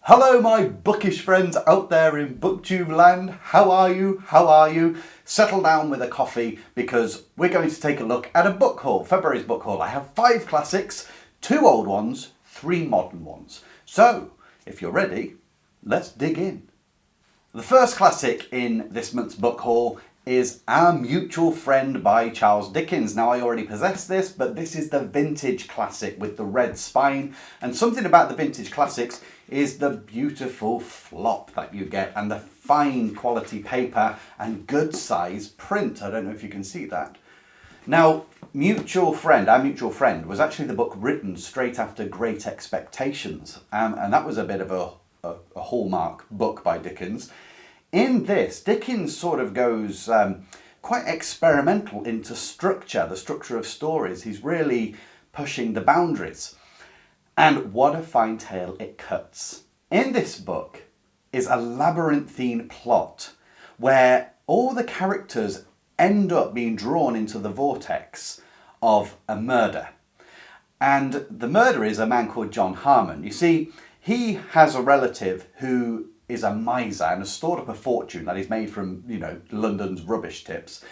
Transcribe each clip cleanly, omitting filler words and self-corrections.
Hello my bookish friends out there in booktube land. How are you? How are you? Settle down with a coffee because we're going to take a look at a book haul, February's book haul. I have 5 classics, 2 old ones, 3 modern ones. So, if you're ready, let's dig in. The first classic in this month's book haul is Our Mutual Friend by Charles Dickens. Now I already possess this, but this is the vintage classic with the red spine. And something about the vintage classics is the beautiful flop that you get and the fine quality paper and good size print. I don't know if you can see that. Now, Our Mutual Friend was actually the book written straight after Great Expectations. And that was a bit of a hallmark book by Dickens. In this, Dickens sort of goes quite experimental into structure, the structure of stories. He's really pushing the boundaries. And what a fine tale it cuts. In this book is a labyrinthine plot where all the characters end up being drawn into the vortex of a murder. And the murderer is a man called John Harmon. You see, he has a relative who is a miser and has stored up a fortune that he's made from, London's rubbish tips.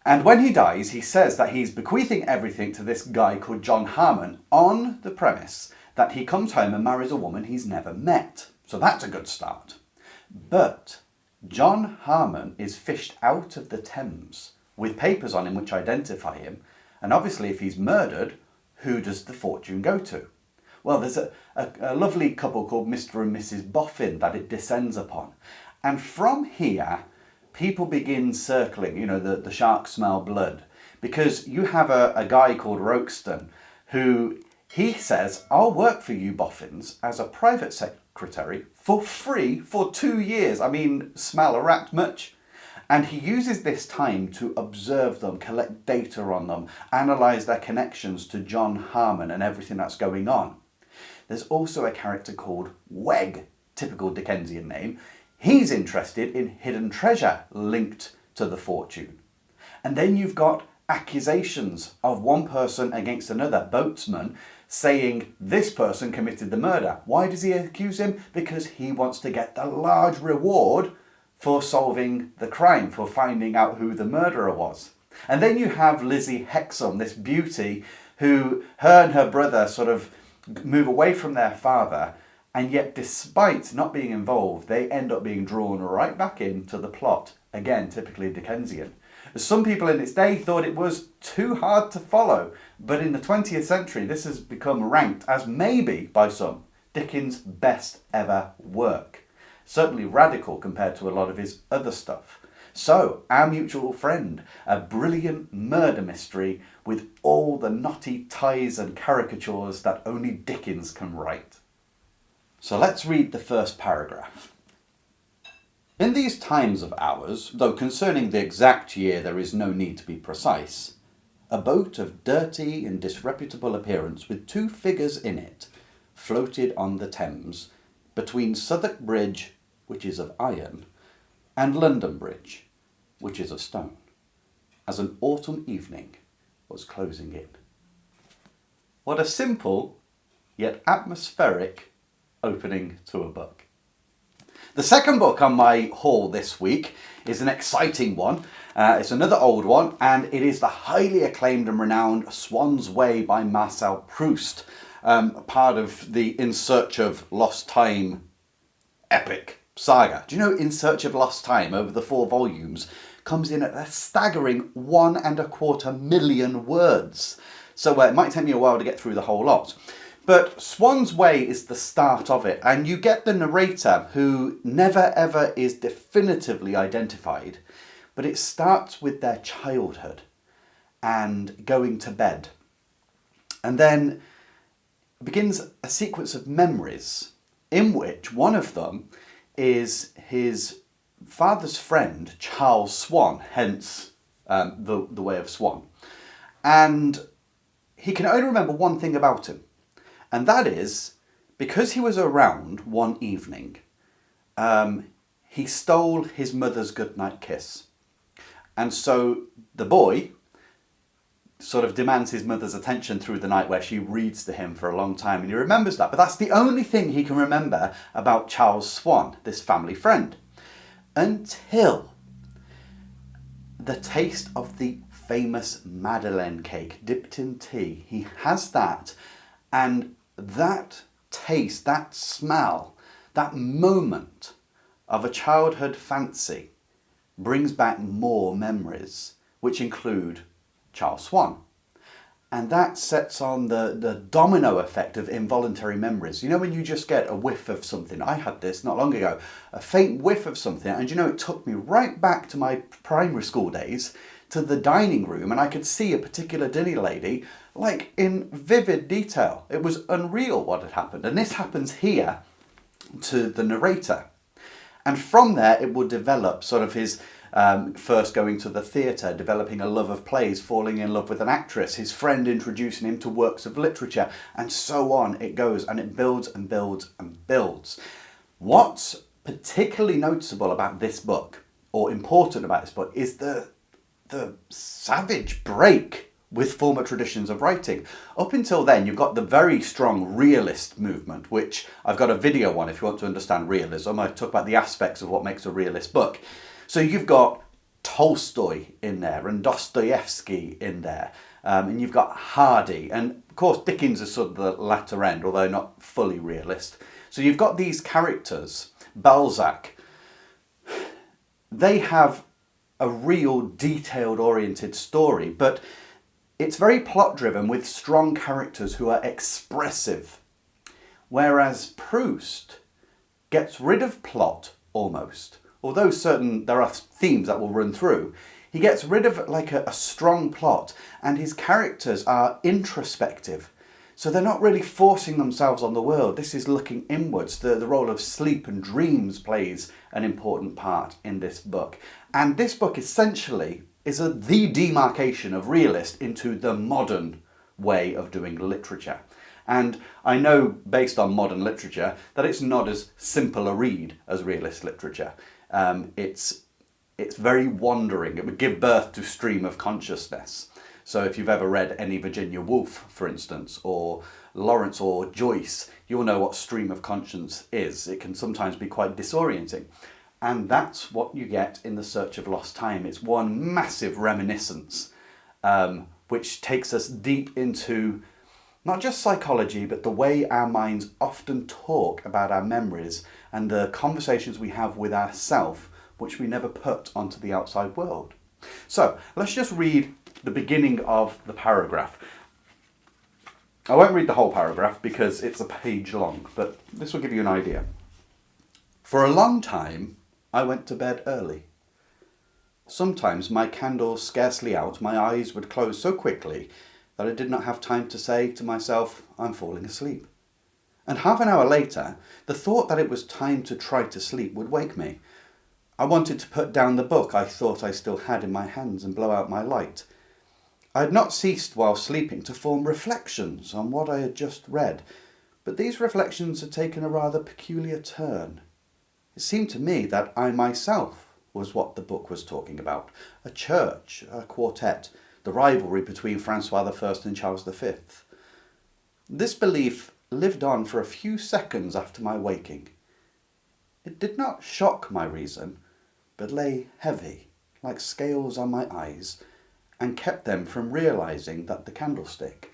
And when he dies, he says that he's bequeathing everything to this guy called John Harmon on the premise that he comes home and marries a woman he's never met. So that's a good start. But John Harmon is fished out of the Thames with papers on him which identify him. And obviously if he's murdered, who does the fortune go to? Well, there's a lovely couple called Mr. and Mrs. Boffin that it descends upon. And from here, people begin circling, the sharks smell blood. Because you have a guy called Roxton who he says, I'll work for you Boffins as a private secretary for free for 2 years. I mean, smell a rat much? And he uses this time to observe them, collect data on them, analyse their connections to John Harmon and everything that's going on. There's also a character called Weg, typical Dickensian name. He's interested in hidden treasure linked to the fortune. And then you've got accusations of one person against another boatsman saying this person committed the murder. Why does he accuse him? Because he wants to get the large reward for solving the crime, for finding out who the murderer was. And then you have Lizzie Hexam, this beauty who her and her brother sort of move away from their father, and yet despite not being involved, they end up being drawn right back into the plot. Again, typically Dickensian. Some people in its day thought it was too hard to follow, but in the 20th century this has become ranked as maybe, by some, Dickens' best ever work. Certainly radical compared to a lot of his other stuff. So, Our Mutual Friend, a brilliant murder mystery with all the knotty ties and caricatures that only Dickens can write. So let's read the first paragraph. In these times of ours, though concerning the exact year there is no need to be precise, a boat of dirty and disreputable appearance with 2 figures in it floated on the Thames between Southwark Bridge, which is of iron, and London Bridge, which is of stone, as an autumn evening was closing in. What a simple yet atmospheric opening to a book. The second book on my haul this week is an exciting one. It's another old one, and it is the highly acclaimed and renowned Swann's Way by Marcel Proust, part of the In Search of Lost Time epic saga. Do you know In Search of Lost Time, over the 4 volumes, comes in at a staggering 1.25 million words. So it might take me a while to get through the whole lot. But Swann's Way is the start of it, and you get the narrator who never ever is definitively identified, but it starts with their childhood and going to bed. And then begins a sequence of memories in which one of them is his father's friend, Charles Swann, hence the Way of Swann. And he can only remember one thing about him. And that is, because he was around one evening, he stole his mother's goodnight kiss. And so the boy sort of demands his mother's attention through the night, where she reads to him for a long time, and he remembers that. But that's the only thing he can remember about Charles Swann, this family friend, until the taste of the famous Madeleine cake dipped in tea. He has that, and that taste, that smell, that moment of a childhood fancy brings back more memories, which include Charles Swann. And that sets on the domino effect of involuntary memories. You know, when you just get a whiff of something. I had this not long ago, a faint whiff of something, and you know, it took me right back to my primary school days, to the dining room, and I could see a particular dinner lady, like in vivid detail. It was unreal what had happened. And this happens here to the narrator. And from there, it will develop sort of his first going to the theatre, developing a love of plays, falling in love with an actress, his friend introducing him to works of literature, and so on it goes, and it builds and builds and builds. What's particularly noticeable about this book, or important about this book, is the savage break with former traditions of writing. Up until then, you've got the very strong realist movement, which I've got a video on if you want to understand realism. I talk about the aspects of what makes a realist book. So you've got Tolstoy in there, and Dostoevsky in there, and you've got Hardy, and of course Dickens is sort of the latter end, although not fully realist. So you've got these characters, Balzac, they have a real detailed oriented story, but it's very plot driven with strong characters who are expressive. Whereas Proust gets rid of plot almost. Although there are themes that will run through, he gets rid of like a strong plot, and his characters are introspective. So they're not really forcing themselves on the world. This is looking inwards. The role of sleep and dreams plays an important part in this book. And this book essentially is the demarcation of realist into the modern way of doing literature. And I know, based on modern literature, that it's not as simple a read as realist literature. It's very wandering. It would give birth to stream of consciousness. So if you've ever read any Virginia Woolf, for instance, or Lawrence or Joyce, you'll know what stream of conscience is. It can sometimes be quite disorienting. And that's what you get in The Search of Lost Time. It's one massive reminiscence, which takes us deep into not just psychology, but the way our minds often talk about our memories and the conversations we have with ourselves, which we never put onto the outside world. So let's just read the beginning of the paragraph. I won't read the whole paragraph because it's a page long, but this will give you an idea. For a long time, I went to bed early. Sometimes, my candle scarcely out, my eyes would close so quickly that I did not have time to say to myself, I'm falling asleep. And half an hour later, the thought that it was time to try to sleep would wake me. I wanted to put down the book I thought I still had in my hands and blow out my light. I had not ceased while sleeping to form reflections on what I had just read, but these reflections had taken a rather peculiar turn. It seemed to me that I myself was what the book was talking about, a church, a quartet, the rivalry between Francois I and Charles V. This belief lived on for a few seconds after my waking. It did not shock my reason, but lay heavy, like scales on my eyes, and kept them from realising that the candlestick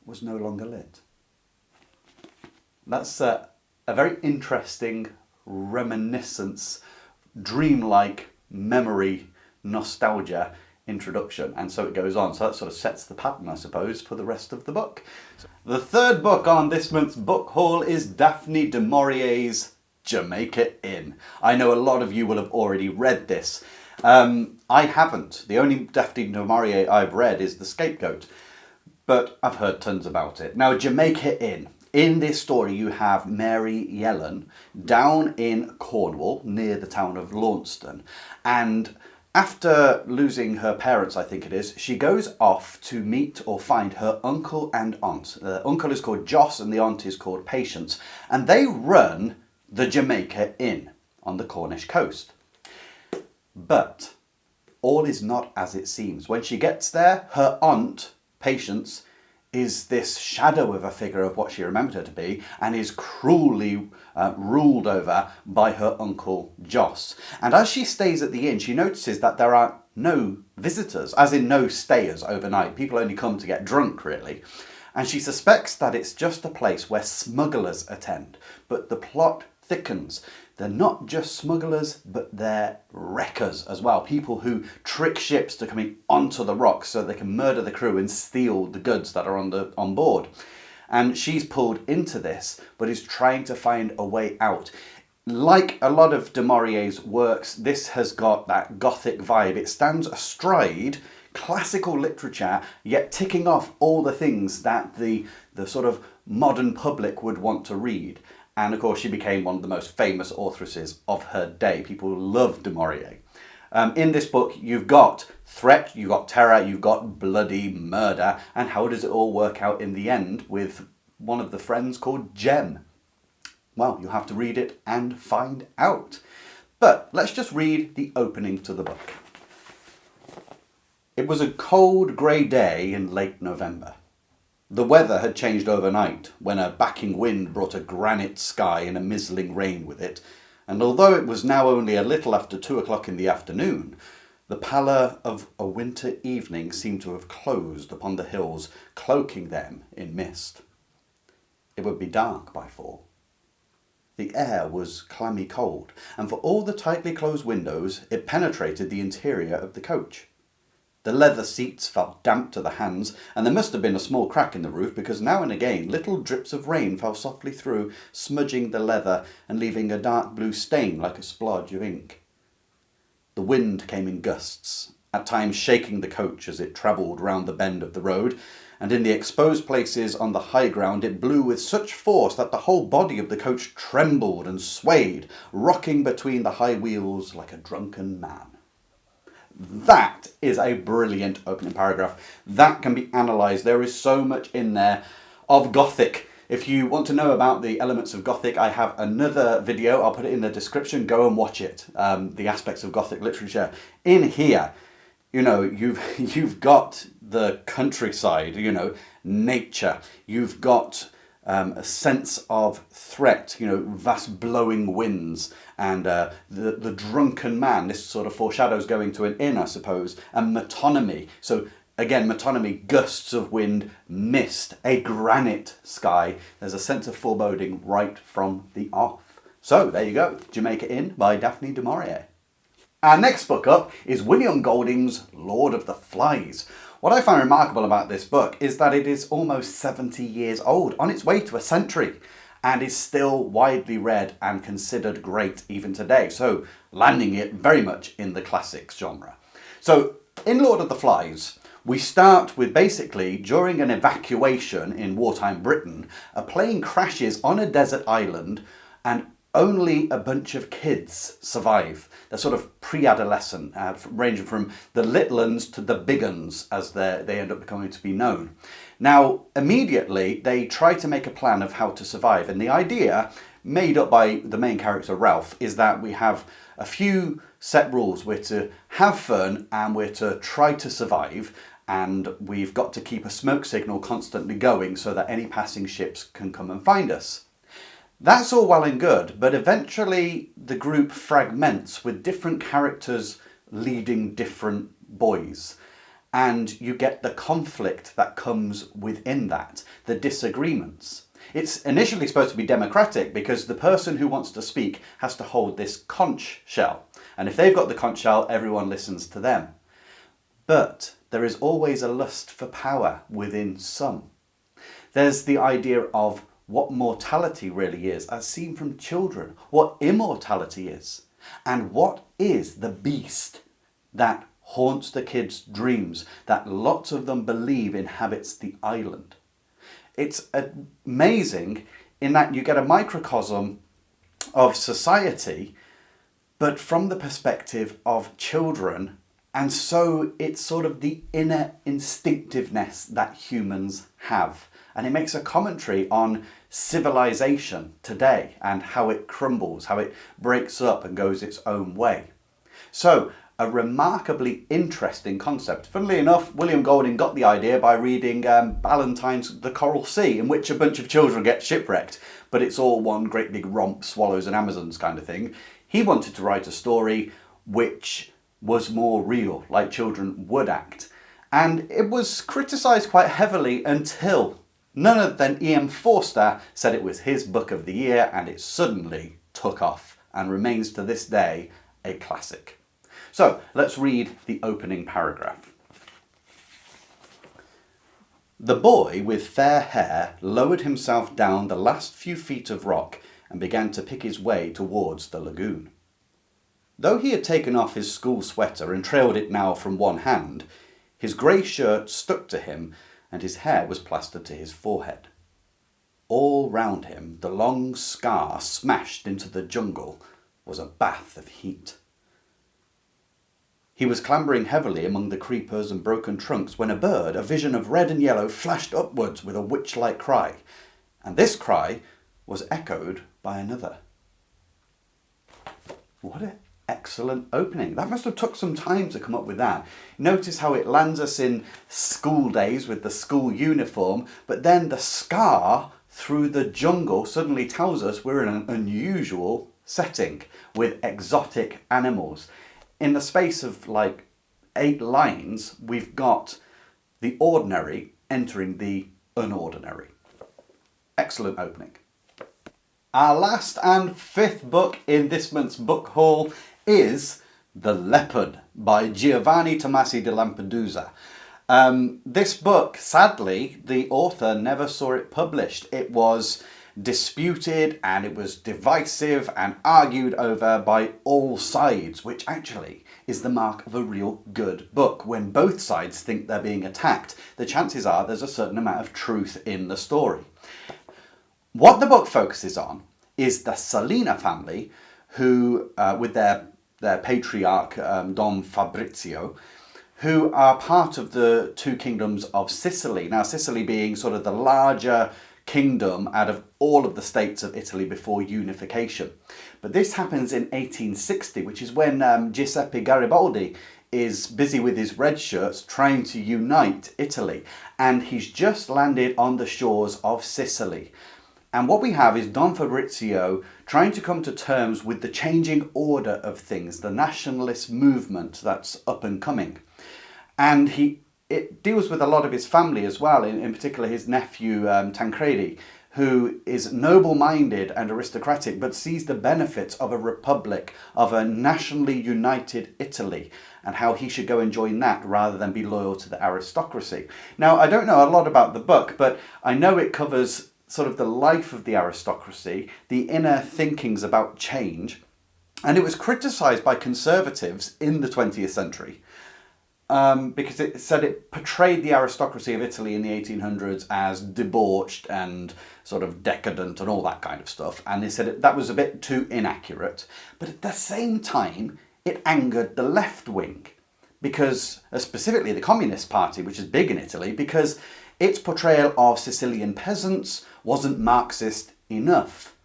was no longer lit. That's a very interesting reminiscence, dreamlike memory, nostalgia introduction, and so it goes on. So that sort of sets the pattern, I suppose, for the rest of the book. The third book on this month's book haul is Daphne du Maurier's Jamaica Inn. I know a lot of you will have already read this. I haven't. The only Daphne du Maurier I've read is The Scapegoat, but I've heard tons about it. Now, Jamaica Inn. In this story, you have Mary Yellen down in Cornwall, near the town of Launceston, and after losing her parents, I think it is, she goes off to meet or find her uncle and aunt. The uncle is called Joss and the aunt is called Patience, and they run the Jamaica Inn on the Cornish coast. But all is not as it seems. When she gets there, her aunt Patience is this shadow of a figure of what she remembered her to be, and is cruelly ruled over by her uncle Joss. And as she stays at the inn, she notices that there are no visitors, as in no stayers overnight. People only come to get drunk, really. And she suspects that it's just a place where smugglers attend. But the plot thickens. They're not just smugglers, but they're wreckers as well. People who trick ships to coming onto the rocks so they can murder the crew and steal the goods that are on board. And she's pulled into this, but is trying to find a way out. Like a lot of du Maurier's works, this has got that Gothic vibe. It stands astride classical literature, yet ticking off all the things that the sort of modern public would want to read. And of course, she became one of the most famous authoresses of her day. People love du Maurier. In this book, you've got threat, you've got terror, you've got bloody murder. And how does it all work out in the end with one of the friends called Jem? Well, you'll have to read it and find out. But let's just read the opening to the book. It was a cold, grey day in late November. The weather had changed overnight when a backing wind brought a granite sky and a mizzling rain with it, and although it was now only a little after 2 o'clock in the afternoon, the pallor of a winter evening seemed to have closed upon the hills, cloaking them in mist. It would be dark by 4. The air was clammy cold, and for all the tightly closed windows, it penetrated the interior of the coach. The leather seats felt damp to the hands, and there must have been a small crack in the roof because now and again little drips of rain fell softly through, smudging the leather and leaving a dark blue stain like a splodge of ink. The wind came in gusts, at times shaking the coach as it travelled round the bend of the road, and in the exposed places on the high ground it blew with such force that the whole body of the coach trembled and swayed, rocking between the high wheels like a drunken man. That is a brilliant opening paragraph. That can be analysed. There is so much in there of Gothic. If you want to know about the elements of Gothic, I have another video. I'll put it in the description. Go and watch it. The aspects of Gothic literature. In here, you know, you've got the countryside, you know, nature. You've got a sense of threat, you know, vast blowing winds, and the drunken man. This sort of foreshadows going to an inn, I suppose, and metonymy. So again, metonymy, gusts of wind, mist, a granite sky. There's a sense of foreboding right from the off. So there you go, Jamaica Inn by Daphne du Maurier. Our next book up is William Golding's Lord of the Flies. What I find remarkable about this book is that it is almost 70 years old, on its way to a century, and is still widely read and considered great even today, so landing it very much in the classics genre. So in Lord of the Flies, we start with basically, during an evacuation in wartime Britain, a plane crashes on a desert island and only a bunch of kids survive. They're sort of pre-adolescent, ranging from the little uns to the big uns, as they end up becoming to be known. Now, immediately, they try to make a plan of how to survive. And the idea, made up by the main character, Ralph, is that we have a few set rules. We're to have fun and we're to try to survive. And we've got to keep a smoke signal constantly going so that any passing ships can come and find us. That's all well and good, but eventually the group fragments with different characters leading different boys. And you get the conflict that comes within that, the disagreements. It's initially supposed to be democratic because the person who wants to speak has to hold this conch shell. And if they've got the conch shell, everyone listens to them. But there is always a lust for power within some. There's the idea of what mortality really is, as seen from children, what immortality is, and what is the beast that haunts the kids' dreams, that lots of them believe inhabits the island. It's amazing in that you get a microcosm of society, but from the perspective of children, and so it's sort of the inner instinctiveness that humans have. And it makes a commentary on civilization today and how it crumbles, how it breaks up and goes its own way. So a remarkably interesting concept. Funnily enough, William Golding got the idea by reading Ballantyne's The Coral Sea, in which a bunch of children get shipwrecked, but it's all one great big romp, swallows and Amazons kind of thing. He wanted to write a story which was more real, like children would act. And it was criticised quite heavily until none other than E.M. Forster said it was his book of the year, and it suddenly took off and remains to this day a classic. So let's read the opening paragraph. The boy with fair hair lowered himself down the last few feet of rock and began to pick his way towards the lagoon. Though he had taken off his school sweater and trailed it now from one hand, his grey shirt stuck to him and his hair was plastered to his forehead. All round him, the long scar smashed into the jungle was a bath of heat. He was clambering heavily among the creepers and broken trunks when a bird, a vision of red and yellow, flashed upwards with a witch-like cry, and this cry was echoed by another. What an excellent opening. That must have took some time to come up with that. Notice how it lands us in school days with the school uniform, but then the scar through the jungle suddenly tells us we're in an unusual setting with exotic animals. In the space of like 8 lines, we've got the ordinary entering the unordinary. Excellent opening. Our last and 5th book in this month's book haul is The Leopard by Giovanni Tomasi de Lampedusa. This book, sadly, the author never saw it published. It was disputed and it was divisive and argued over by all sides, which actually is the mark of a real good book. When both sides think they're being attacked, the chances are there's a certain amount of truth in the story. What the book focuses on is the Salina family, who, with their patriarch Don Fabrizio, who are part of the 2 kingdoms of Sicily. Now, Sicily being sort of the larger kingdom out of all of the states of Italy before unification. But this happens in 1860, which is when Giuseppe Garibaldi is busy with his red shirts trying to unite Italy, and he's just landed on the shores of Sicily. And what we have is Don Fabrizio trying to come to terms with the changing order of things, the nationalist movement that's up and coming. And it deals with a lot of his family as well, in particular his nephew Tancredi, who is noble-minded and aristocratic, but sees the benefits of a republic, of a nationally united Italy, and how he should go and join that rather than be loyal to the aristocracy. Now, I don't know a lot about the book, but I know it covers sort of the life of the aristocracy, the inner thinkings about change, and it was criticised by conservatives in the 20th century. Because it said it portrayed the aristocracy of Italy in the 1800s as debauched and sort of decadent and all that kind of stuff. And they said that was a bit too inaccurate. But at the same time, it angered the left wing, because specifically the Communist Party, which is big in Italy, because its portrayal of Sicilian peasants wasn't Marxist enough.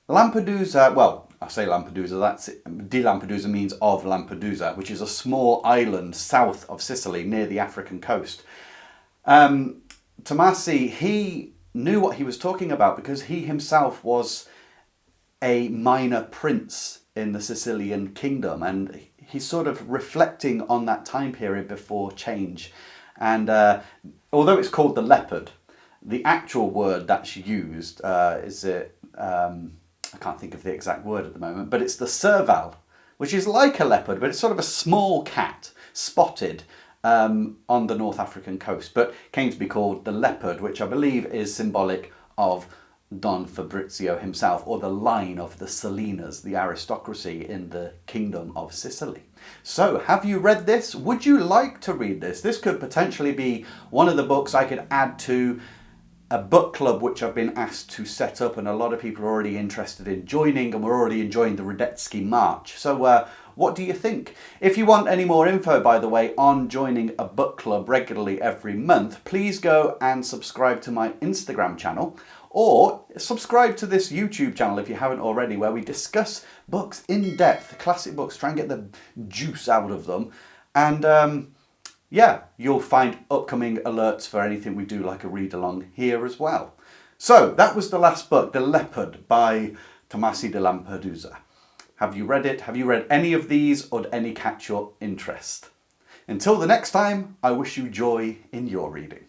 Lampedusa, well, I say Lampedusa, that's de Lampedusa means of Lampedusa, which is a small island south of Sicily near the African coast. Tomasi, he knew what he was talking about because he himself was a minor prince in the Sicilian kingdom, and he's sort of reflecting on that time period before change. And although it's called the Leopard, the actual word that's used I can't think of the exact word at the moment, but it's the serval, which is like a leopard, but it's sort of a small cat, spotted on the North African coast, but came to be called the Leopard, which I believe is symbolic of Don Fabrizio himself, or the line of the Salinas, the aristocracy in the Kingdom of Sicily. So, have you read this? Would you like to read this? This could potentially be one of the books I could add to a book club which I've been asked to set up, and a lot of people are already interested in joining, and we're already enjoying the Radetzky March. So what do you think? If you want any more info, by the way, on joining a book club regularly every month, please go and subscribe to my Instagram channel, or subscribe to this YouTube channel if you haven't already, where we discuss books in depth, classic books, try and get the juice out of them. And yeah, you'll find upcoming alerts for anything we do, like a read along here as well. So that was the last book, The Leopard by Tomasi de Lampedusa. Have you read it? Have you read any of these, or did any catch your interest? Until the next time, I wish you joy in your reading.